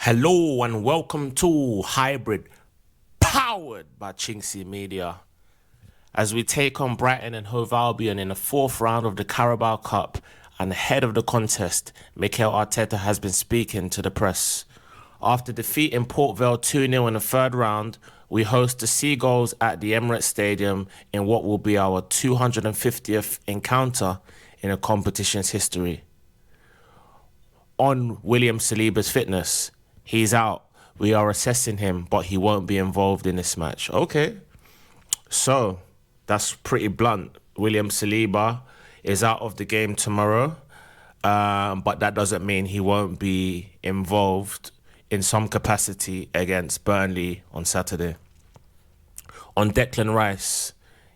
Hello and welcome to Hybrid, powered by chinkseyMEDIA. As we take on Brighton and Hove Albion in the fourth round of the Carabao Cup, and ahead of the contest, Mikel Arteta has been speaking to the press. After defeating Port Vale 2-0 in the third round, we host the Seagulls at the Emirates Stadium in what will be our 250th encounter in the competition's history. On William Saliba's fitness, he's out. We are assessing him, but he won't be involved in this match. Okay. So, that's pretty blunt. William Saliba is out of the game tomorrow, but that doesn't mean he won't be involved in some capacity against Burnley on Saturday. On Declan Rice,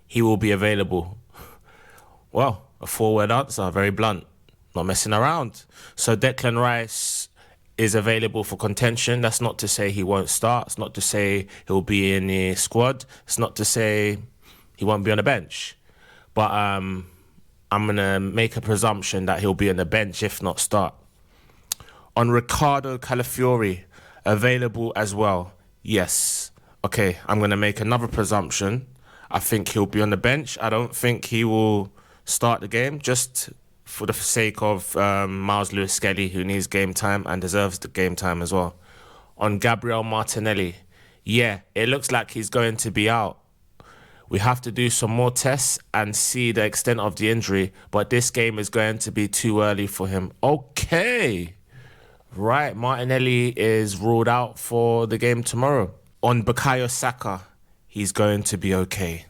he will be available. Well, a four-word answer, very blunt. Not messing around. So Declan Rice is available for contention. That's not to say he won't start. It's not to say he'll be in the squad. It's not to say he won't be on the bench. But I'm going to make a presumption that he'll be on the bench, if not start. On Riccardo Calafiori, available as well. Yes. Okay, I'm going to make another presumption. I think he'll be on the bench. I don't think he will start the game, just for the sake of Miles Lewis-Skelly, who needs game time and deserves the game time as well. On Gabriel Martinelli, yeah, it looks like he's going to be out. We have to do some more tests and see the extent of the injury, but this game is going to be too early for him. Okay. Right, Martinelli is ruled out for the game tomorrow. On Bukayo Saka, he's going to be okay.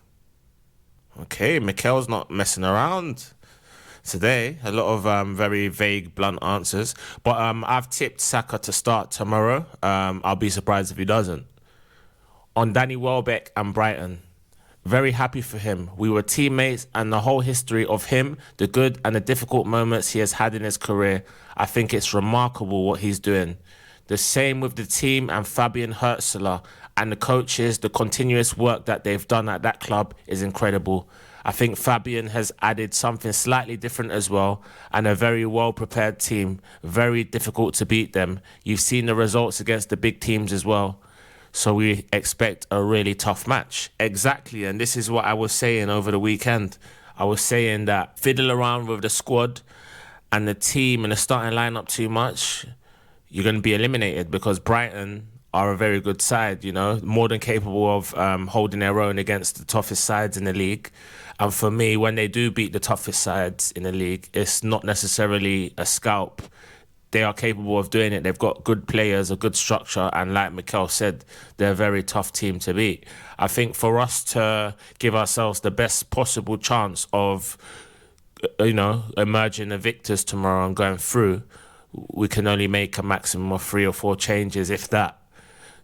Okay, Mikel's not messing around today. A lot of very vague, blunt answers. But I've tipped Saka to start tomorrow. I'll be surprised if he doesn't. On Danny Welbeck and Brighton, very happy for him. We were teammates, and the whole history of him, the good and the difficult moments he has had in his career, I think it's remarkable what he's doing. The same with the team and Fabian Hurtzler and the coaches. The continuous work that they've done at that club is incredible. I think Fabian has added something slightly different as well, and a very well-prepared team. Very difficult to beat them. You've seen the results against the big teams as well. So we expect a really tough match. Exactly, and this is what I was saying over the weekend. I was saying that fiddle around with the squad and the team and the starting lineup too much, you're going to be eliminated, because Brighton are a very good side, you know, more than capable of holding their own against the toughest sides in the league. And for me, when they do beat the toughest sides in the league, it's not necessarily a scalp. They are capable of doing it. They've got good players, a good structure, and like Mikel said, they're a very tough team to beat. I think for us to give ourselves the best possible chance of, emerging the victors tomorrow and going through, we can only make a maximum of 3 or 4 changes, if that.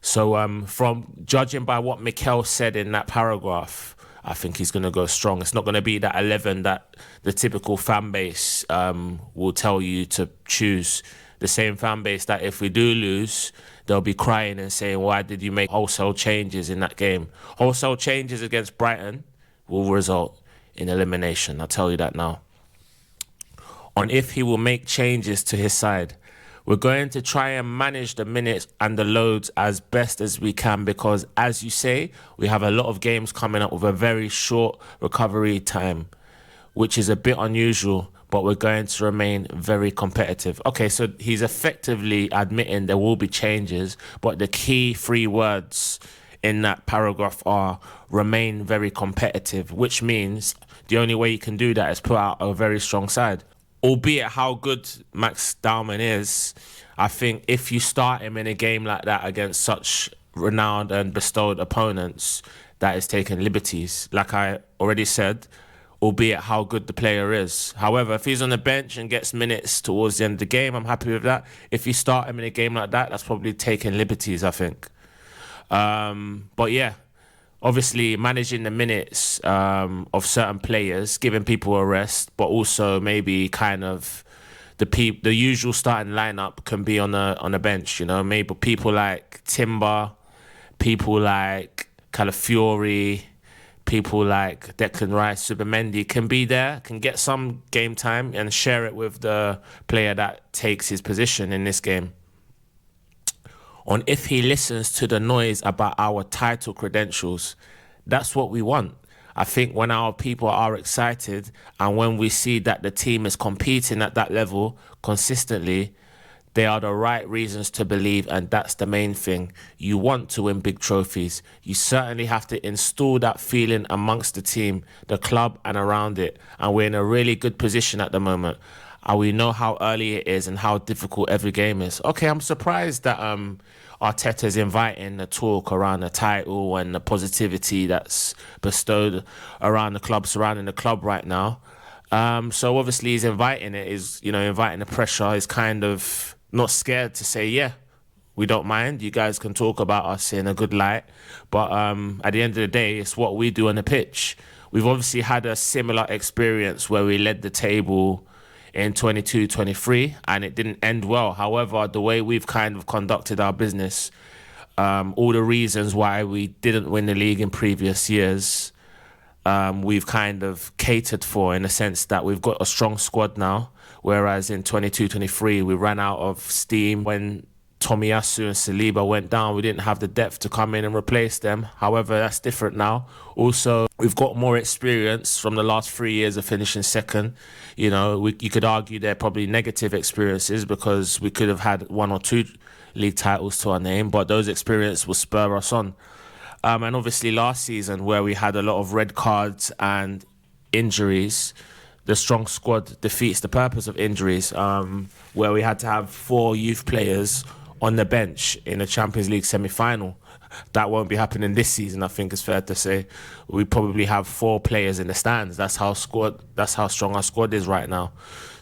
So from judging by what Mikel said in that paragraph, I think he's going to go strong. It's not going to be that 11 that the typical fan base will tell you to choose. The same fan base that if we do lose, they'll be crying and saying, why did you make wholesale changes in that game? Wholesale changes against Brighton will result in elimination. I'll tell you that now. On if he will make changes to his side, we're going to try and manage the minutes and the loads as best as we can, because, as you say, we have a lot of games coming up with a very short recovery time, which is a bit unusual, but we're going to remain very competitive. Okay, so he's effectively admitting there will be changes, but the key 3 words in that paragraph are remain very competitive, which means the only way you can do that is put out a very strong side. Albeit how good Max Daumann is, I think if you start him in a game like that against such renowned and bestowed opponents, that is taking liberties. Like I already said, albeit how good the player is. However, if he's on the bench and gets minutes towards the end of the game, I'm happy with that. If you start him in a game like that, that's probably taking liberties, I think. But yeah, obviously managing the minutes of certain players, giving people a rest, but also maybe kind of the usual starting lineup can be on a bench, you know, maybe people like Timber, people like Calafiori, people like Declan Rice, Subamendi can be there, can get some game time and share it with the player that takes his position in this game. on if he listens to the noise about our title credentials. That's what we want. I think when our people are excited and when we see that the team is competing at that level consistently, they are the right reasons to believe, and that's the main thing. You want to win big trophies. You certainly have to install that feeling amongst the team, the club and around it. And we're in a really good position at the moment. And we know how early it is and how difficult every game is. Okay, I'm surprised that Arteta's inviting the talk around the title and the positivity that's bestowed around the club, surrounding the club right now. So obviously he's inviting it, inviting the pressure. He's kind of not scared to say, yeah, we don't mind. You guys can talk about us in a good light. But at the end of the day, it's what we do on the pitch. We've obviously had a similar experience where we led the table in 22-23 and it didn't end well. However, the way we've kind of conducted our business, all the reasons why we didn't win the league in previous years, we've kind of catered for, in the sense that we've got a strong squad now, whereas in 22-23 we ran out of steam when Tomiyasu and Saliba went down. We didn't have the depth to come in and replace them. However, that's different now. Also, we've got more experience from the last 3 years of finishing second. You could argue they're probably negative experiences because we could have had 1 or 2 league titles to our name, but those experiences will spur us on. And obviously last season, where we had a lot of red cards and injuries, the strong squad defeats the purpose of injuries, where we had to have 4 youth players on the bench in a Champions League semi-final. That won't be happening this season, I think it's fair to say. We probably have 4 players in the stands. That's how strong our squad is right now.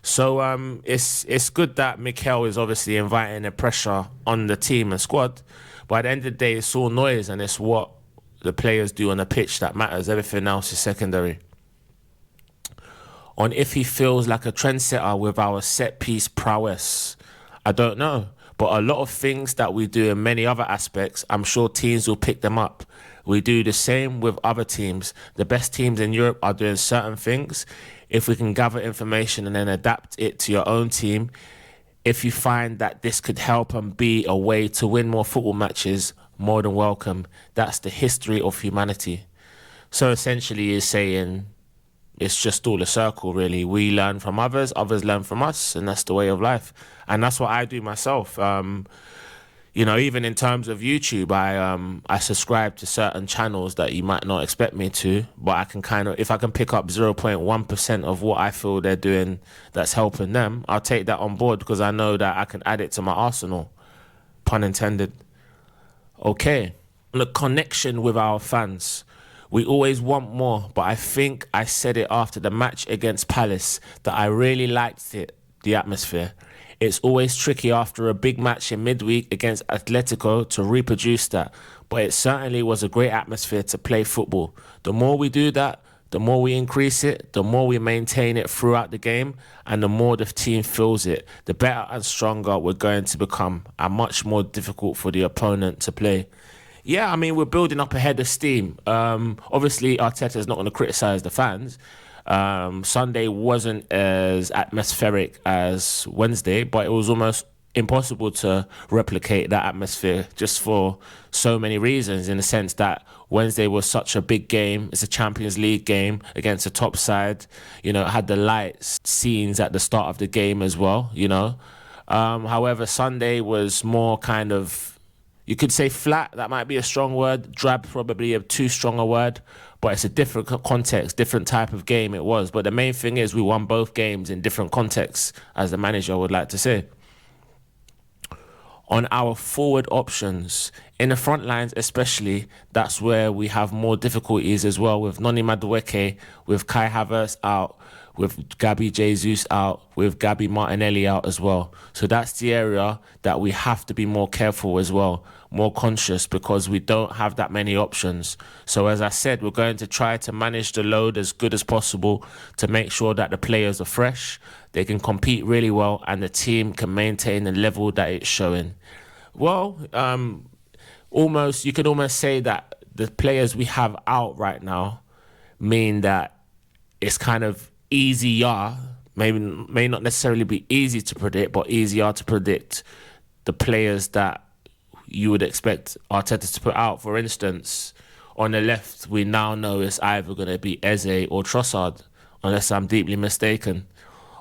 So it's good that Mikel is obviously inviting the pressure on the team and squad. But at the end of the day, it's all noise, and it's what the players do on the pitch that matters. Everything else is secondary. On if he feels like a trendsetter with our set-piece prowess, I don't know. But a lot of things that we do in many other aspects, I'm sure teams will pick them up. We do the same with other teams. The best teams in Europe are doing certain things. If we can gather information and then adapt it to your own team, if you find that this could help and be a way to win more football matches, more than welcome. That's the history of humanity. So essentially he's saying it's just all a circle, really. We learn from others, others learn from us, and that's the way of life. And that's what I do myself. Even in terms of YouTube, I subscribe to certain channels that you might not expect me to, but I can if I can pick up 0.1% of what I feel they're doing that's helping them, I'll take that on board because I know that I can add it to my arsenal. Pun intended. Okay. The connection with our fans. We always want more, but I think I said it after the match against Palace that I really liked the atmosphere. It's always tricky after a big match in midweek against Atletico to reproduce that, but it certainly was a great atmosphere to play football. The more we do that, the more we increase it, the more we maintain it throughout the game, and the more the team feels it, the better and stronger we're going to become, and much more difficult for the opponent to play. Yeah, I mean, we're building up a head of steam. Obviously, Arteta's not going to criticise the fans. Sunday wasn't as atmospheric as Wednesday, but it was almost impossible to replicate that atmosphere just for so many reasons, in the sense that Wednesday was such a big game. It's a Champions League game against a top side. It had the lights scenes at the start of the game as well, However, Sunday was more kind of, you could say flat, that might be a strong word. Drab, probably a too strong a word. But it's a different context, different type of game it was. But the main thing is we won both games in different contexts, as the manager would like to say. On our forward options, in the front lines especially, that's where we have more difficulties as well, with Noni Madueke, with Kai Havertz out, with Gabi Jesus out, with Gabi Martinelli out as well. So that's the area that we have to be more careful as well, more conscious, because we don't have that many options. So as I said, we're going to try to manage the load as good as possible to make sure that the players are fresh, they can compete really well, and the team can maintain the level that it's showing. Well, you could almost say that the players we have out right now mean that it's kind of easier, may not necessarily be easy to predict, but easier to predict the players that you would expect Arteta to put out. For instance, on the left, we now know it's either going to be Eze or Trossard, unless I'm deeply mistaken.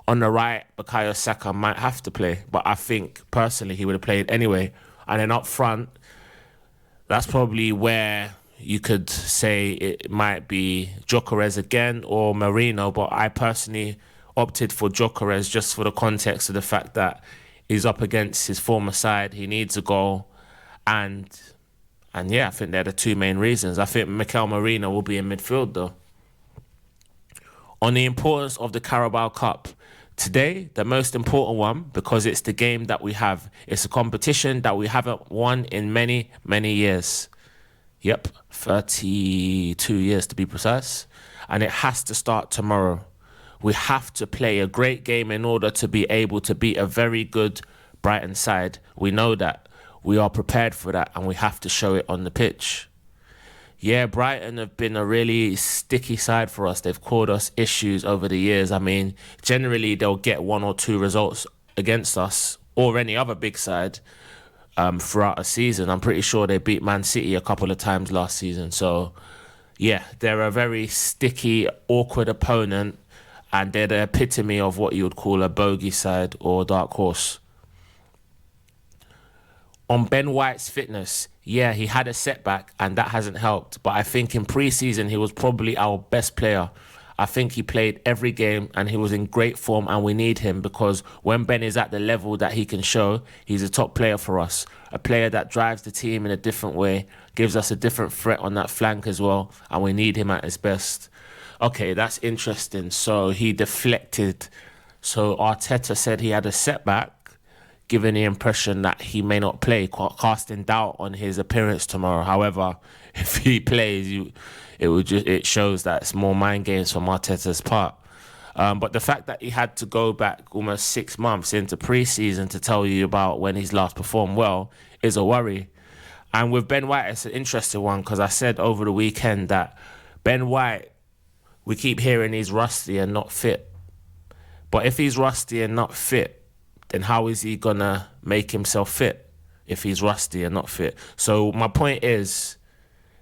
On the right, Bukayo Saka might have to play, but I think personally he would have played anyway. And then up front, that's probably where you could say it might be Gyökeres again or Marino, but I personally opted for Gyökeres just for the context of the fact that he's up against his former side. He needs a goal, and yeah, I think they're the two main reasons. I think Mikel Marino will be in midfield though. On the importance of the Carabao Cup, today, the most important one, because it's the game that we have. It's a competition that we haven't won in many, many years. Yep, 32 years to be precise. And it has to start tomorrow. We have to play a great game in order to be able to beat a very good Brighton side. We know that. We are prepared for that, and we have to show it on the pitch. Yeah, Brighton have been a really sticky side for us. They've caused us issues over the years. I mean, generally they'll get 1 or 2 results against us or any other big side throughout a season. I'm pretty sure they beat Man City a couple of times last season. So, yeah, they're a very sticky, awkward opponent, and they're the epitome of what you would call a bogey side or dark horse. On Ben White's fitness, yeah, he had a setback and that hasn't helped. But I think in pre-season, he was probably our best player. I think he played every game and he was in great form, and we need him because when Ben is at the level that he can show, he's a top player for us. A player that drives the team in a different way, gives us a different threat on that flank as well, and we need him at his best. Okay, that's interesting. So he deflected. So Arteta said he had a setback, giving the impression that he may not play, casting doubt on his appearance tomorrow. However, if he plays, it shows that it's more mind games from Arteta's part. But the fact that he had to go back almost 6 months into pre-season to tell you about when he's last performed well is a worry. And with Ben White, it's an interesting one because I said over the weekend that Ben White, we keep hearing he's rusty and not fit. But if he's rusty and not fit, then how is he going to make himself fit if he's rusty and not fit? So my point is,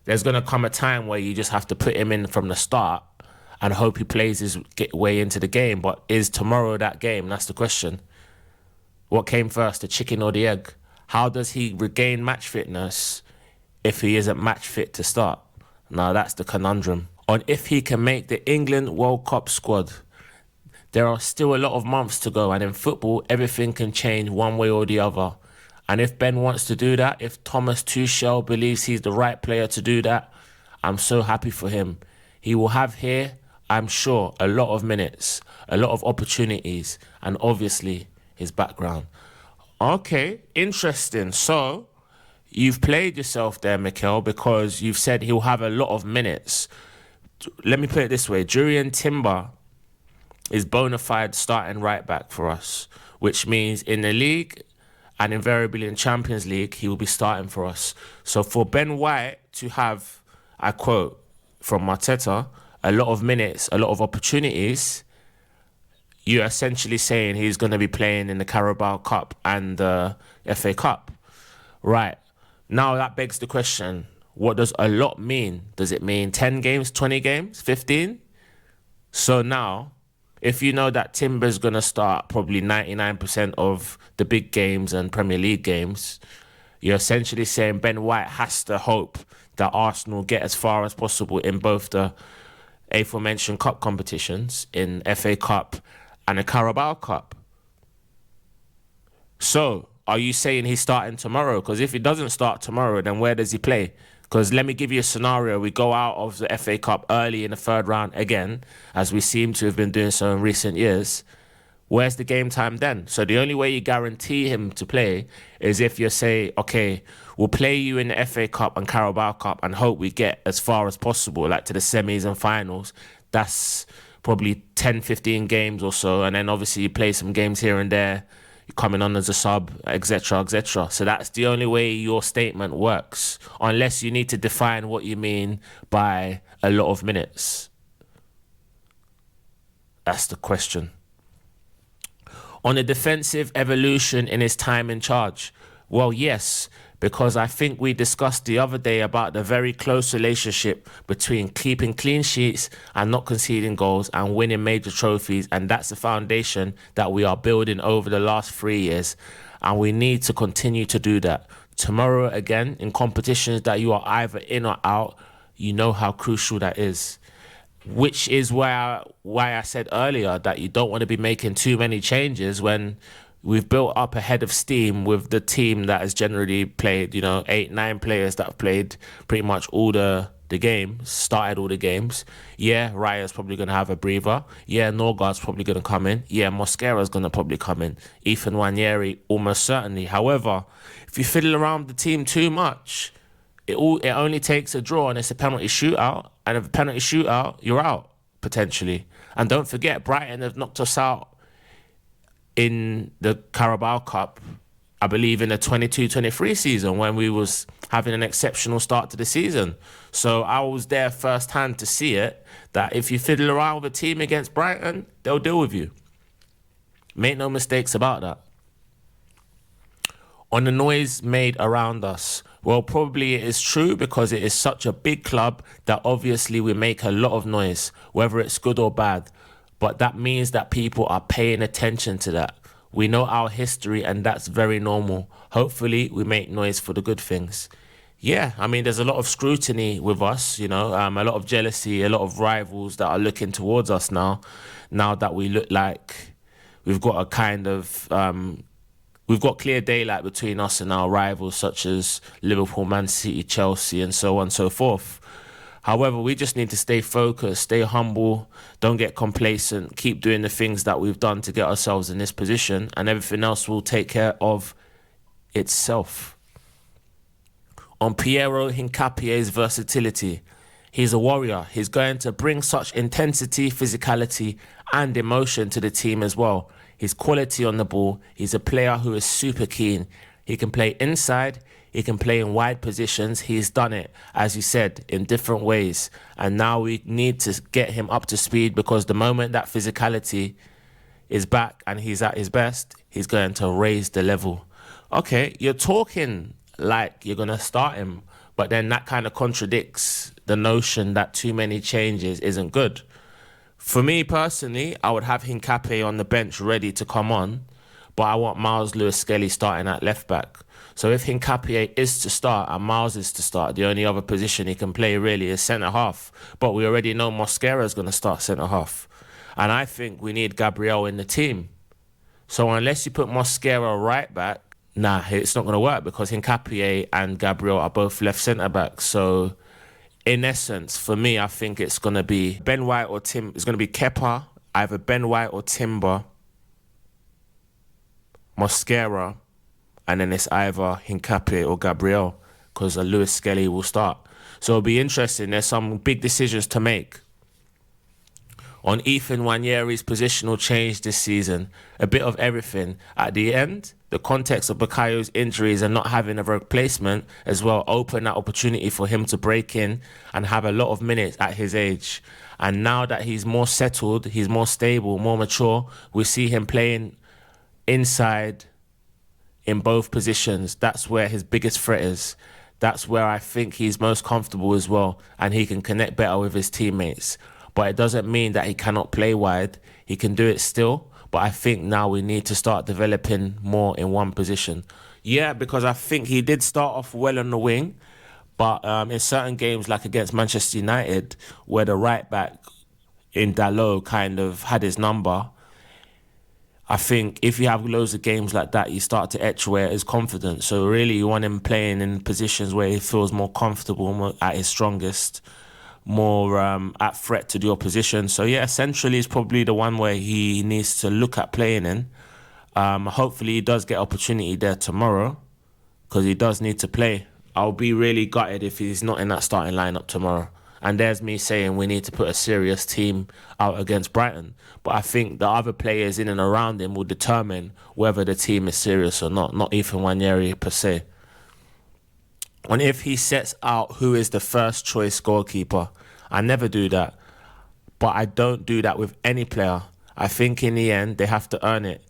there's going to come a time where you just have to put him in from the start and hope he plays his way into the game. But is tomorrow that game? That's the question. What came first, the chicken or the egg? How does he regain match fitness if he isn't match fit to start? Now, that's the conundrum. On if he can make the England World Cup squad, there are still a lot of months to go, and in football, everything can change one way or the other. And if Ben wants to do that, if Thomas Tuchel believes he's the right player to do that, I'm so happy for him. He will have here, I'm sure, a lot of minutes, a lot of opportunities, and obviously his background. Okay, interesting. So, you've played yourself there, Mikel, because you've said he'll have a lot of minutes. Let me put it this way. Jurriën Timber is bona fide starting right back for us, which means in the league and invariably in Champions League, he will be starting for us. So for Ben White to have, I quote from Arteta, a lot of minutes, a lot of opportunities, you're essentially saying he's going to be playing in the Carabao Cup and the FA Cup. Right. Now that begs the question, what does a lot mean? Does it mean 10 games, 20 games, 15? So now, if you know that Timber's going to start probably 99% of the big games and Premier League games, you're essentially saying Ben White has to hope that Arsenal get as far as possible in both the aforementioned cup competitions, in FA Cup and the Carabao Cup. So, are you saying he's starting tomorrow? Because if he doesn't start tomorrow, then where does he play? Because let me give you a scenario. We go out of the FA Cup early in the third round again, as we seem to have been doing so in recent years. Where's the game time then? So the only way you guarantee him to play is if you say, okay, we'll play you in the FA Cup and Carabao Cup and hope we get as far as possible, like to the semis and finals. That's probably 10, 15 games or so. And then obviously you play some games here and there, you're coming on as a sub, etc., etc. So that's the only way your statement works, unless you need to define what you mean by a lot of minutes. That's the question. On a defensive evolution in his time in charge, well, yes, because I think we discussed the other day about the very close relationship between keeping clean sheets and not conceding goals and winning major trophies, and that's the foundation that we are building over the last 3 years, and we need to continue to do that. Tomorrow, again, in competitions that you are either in or out, you know how crucial that is. Which is why I said earlier that you don't want to be making too many changes when we've built up a head of steam with the team that has generally played, 8-9 players that have played pretty much all the games, started all the games. Yeah, Raya's probably going to have a breather. Yeah, Norgard's probably going to come in. Yeah, Mosquera's going to probably come in. Ethan Nwaneri, almost certainly. However, if you fiddle around with the team too much, it only takes a draw and it's a penalty shootout. And if a penalty shootout, you're out, potentially. And don't forget, Brighton have knocked us out in the Carabao Cup, I believe in the 22-23 season, when we was having an exceptional start to the season. So I was there firsthand to see it, that if you fiddle around with a team against Brighton, they'll deal with you. Make no mistakes about that. On the noise made around us, well, probably it is true because it is such a big club that obviously we make a lot of noise, whether it's good or bad. But that means that people are paying attention to that. We know our history and that's very normal. Hopefully we make noise for the good things. Yeah, I mean, there's a lot of scrutiny with us, a lot of jealousy, a lot of rivals that are looking towards us now that we look like we've got a kind of... We've got clear daylight between us and our rivals such as Liverpool, Man City, Chelsea, and so on and so forth. However, we just need to stay focused, stay humble, don't get complacent, keep doing the things that we've done to get ourselves in this position, and everything else will take care of itself. On Piero Hincapie's versatility, he's a warrior. He's going to bring such intensity, physicality, and emotion to the team as well. His quality on the ball, he's a player who is super keen. He can play inside, he can play in wide positions. He's done it, as you said, in different ways. And now we need to get him up to speed, because the moment that physicality is back and he's at his best, he's going to raise the level. Okay, you're talking like you're going to start him, but then that kind of contradicts the notion that too many changes isn't good. For me personally, I would have Hincapie on the bench ready to come on, but I want Miles Lewis-Skelly starting at left back. So if Hincapie is to start and Miles is to start, the only other position he can play really is centre half. But we already know Mosquera is going to start centre half, and I think we need Gabriel in the team. So unless you put Mosquera right back, nah, it's not going to work, because Hincapie and Gabriel are both left centre back. So in essence, for me, I think it's going to be Ben White or Tim. It's going to be Kepa, either Ben White or Timber, Mosquera, and then it's either Hincapie or Gabriel, because Lewis-Skelly will start. So it'll be interesting. There's some big decisions to make. On Ethan Nwaneri's positional change this season, a bit of everything. At the end, the context of Bukayo's injuries and not having a replacement as well opened that opportunity for him to break in and have a lot of minutes at his age. And now that he's more settled, he's more stable, more mature, we see him playing inside in both positions. That's where his biggest threat is. That's where I think he's most comfortable as well, and he can connect better with his teammates. But it doesn't mean that he cannot play wide. He can do it still. But I think now we need to start developing more in one position. Yeah, because I think he did start off well on the wing. But in certain games, like against Manchester United, where the right back in Dalot kind of had his number, I think if you have loads of games like that, you start to etch away at his confidence. So really, you want him playing in positions where he feels more comfortable, more at his strongest, more at threat to the opposition. So yeah, centrally is probably the one where he needs to look at playing in. Hopefully he does get opportunity there tomorrow, because he does need to play. I'll be really gutted if he's not in that starting lineup tomorrow. And there's me saying we need to put a serious team out against Brighton. But I think the other players in and around him will determine whether the team is serious or not Ethan Nwaneri per se. And if he sets out who is the first choice goalkeeper, I never do that. But I don't do that with any player. I think in the end, they have to earn it.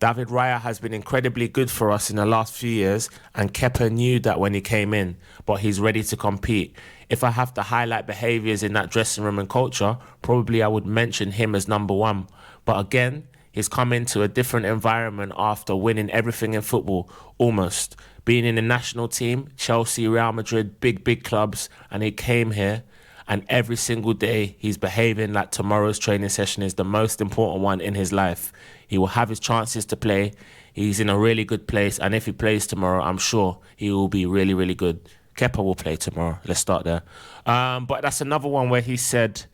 David Raya has been incredibly good for us in the last few years, and Kepa knew that when he came in, but he's ready to compete. If I have to highlight behaviours in that dressing room and culture, probably I would mention him as number one. But again, he's come into a different environment after winning everything in football, almost. Being in the national team, Chelsea, Real Madrid, big clubs, and he came here, and every single day he's behaving like tomorrow's training session is the most important one in his life. He will have his chances to play. He's in a really good place, and if he plays tomorrow, I'm sure he will be really, really good. Kepa will play tomorrow. Let's start there. But that's another one where he said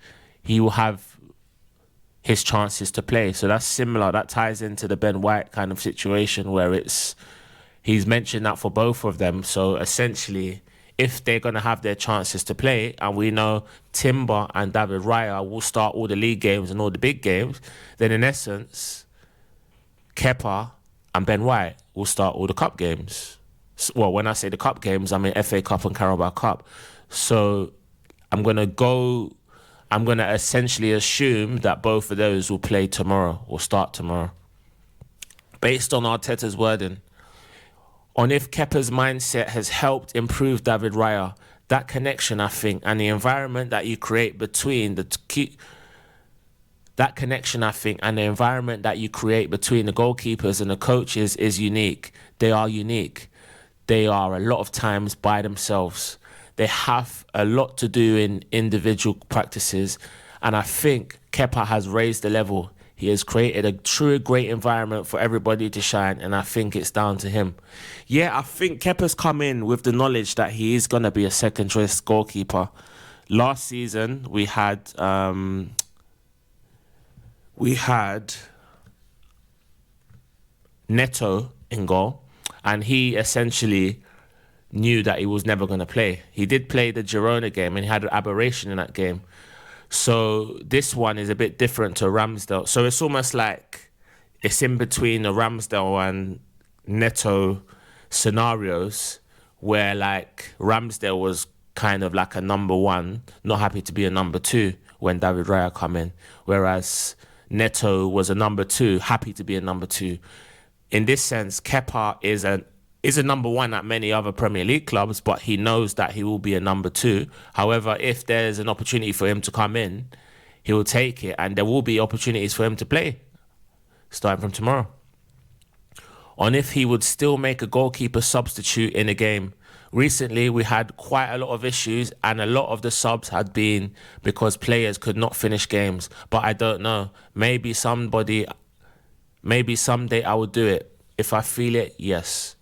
he will have his chances to play. So that's similar. That ties into the Ben White kind of situation where he's mentioned that for both of them. So essentially, if they're going to have their chances to play, and we know Timber and David Raya will start all the league games and all the big games, then in essence, Kepa and Ben White will start all the cup games. Well, when I say the cup games, I mean FA Cup and Carabao Cup. So I'm going to essentially assume that both of those will play tomorrow or start tomorrow. Based on Arteta's wording, on if Kepa's mindset has helped improve David Raya, that connection, I think, and the environment that you create between the goalkeepers and the coaches is unique. They are unique. They are a lot of times by themselves. They have a lot to do in individual practices, and I think Kepa has raised the level. He has created a true great environment for everybody to shine, and I think it's down to him. Yeah, I think Kepa's come in with the knowledge that he is going to be a second-choice goalkeeper. Last season, we had Neto in goal, and he essentially knew that he was never going to play. He did play the Girona game, and he had an aberration in that game. So this one is a bit different to Ramsdale. So it's almost like it's in between the Ramsdale and Neto scenarios where like Ramsdale was kind of like a number one, not happy to be a number two when David Raya come in. Whereas Neto was a number two, happy to be a number two. In this sense, Kepa is a number one at many other Premier League clubs, but he knows that he will be a number two. However, if there's an opportunity for him to come in, he will take it, and there will be opportunities for him to play starting from tomorrow. On if he would still make a goalkeeper substitute in a game. Recently, we had quite a lot of issues, and a lot of the subs had been because players could not finish games. But I don't know. Maybe someday I would do it. If I feel it, yes.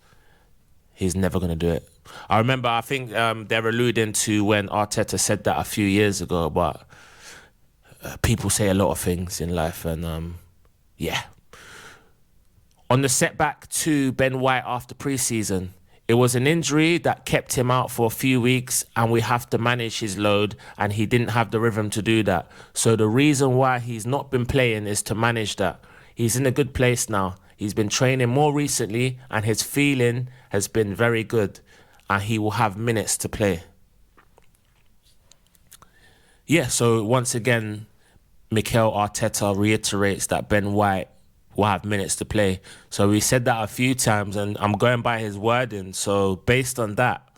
He's never going to do it. I remember, I think they're alluding to when Arteta said that a few years ago, but people say a lot of things in life, and yeah. On the setback to Ben White after pre-season, it was an injury that kept him out for a few weeks, and we have to manage his load, and he didn't have the rhythm to do that. So the reason why he's not been playing is to manage that. He's in a good place now. He's been training more recently, and his feeling has been very good, and he will have minutes to play. Yeah, so once again, Mikel Arteta reiterates that Ben White will have minutes to play. So we said that a few times, and I'm going by his wording. So based on that,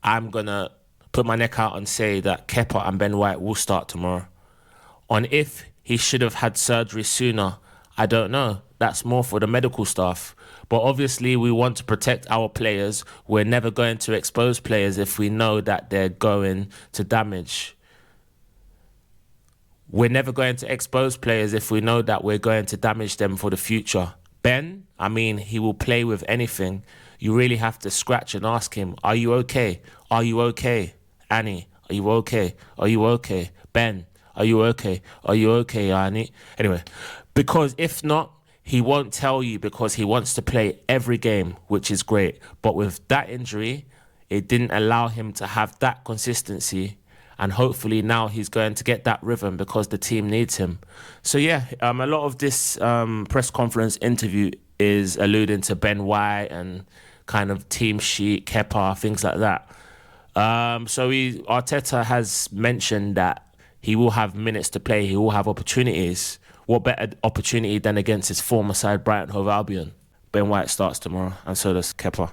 I'm going to put my neck out and say that Kepa and Ben White will start tomorrow. On if he should have had surgery sooner, I don't know. That's more for the medical staff. But obviously, we want to protect our players. We're never going to expose players if we know that they're going to damage. We're never going to expose players if we know that we're going to damage them for the future. Ben, I mean, he will play with anything. You really have to scratch and ask him, are you okay? Are you okay? Annie, are you okay? Are you okay? Ben, are you okay? Are you okay, Annie? Anyway, because if not, he won't tell you because he wants to play every game, which is great. But with that injury, it didn't allow him to have that consistency. And hopefully now he's going to get that rhythm because the team needs him. So yeah, a lot of this press conference interview is alluding to Ben White and kind of team sheet, Kepa, things like that. So Arteta has mentioned that he will have minutes to play. He will have opportunities. what better opportunity than against his former side, Brighton Hove Albion? Ben White starts tomorrow, and so does Kepa.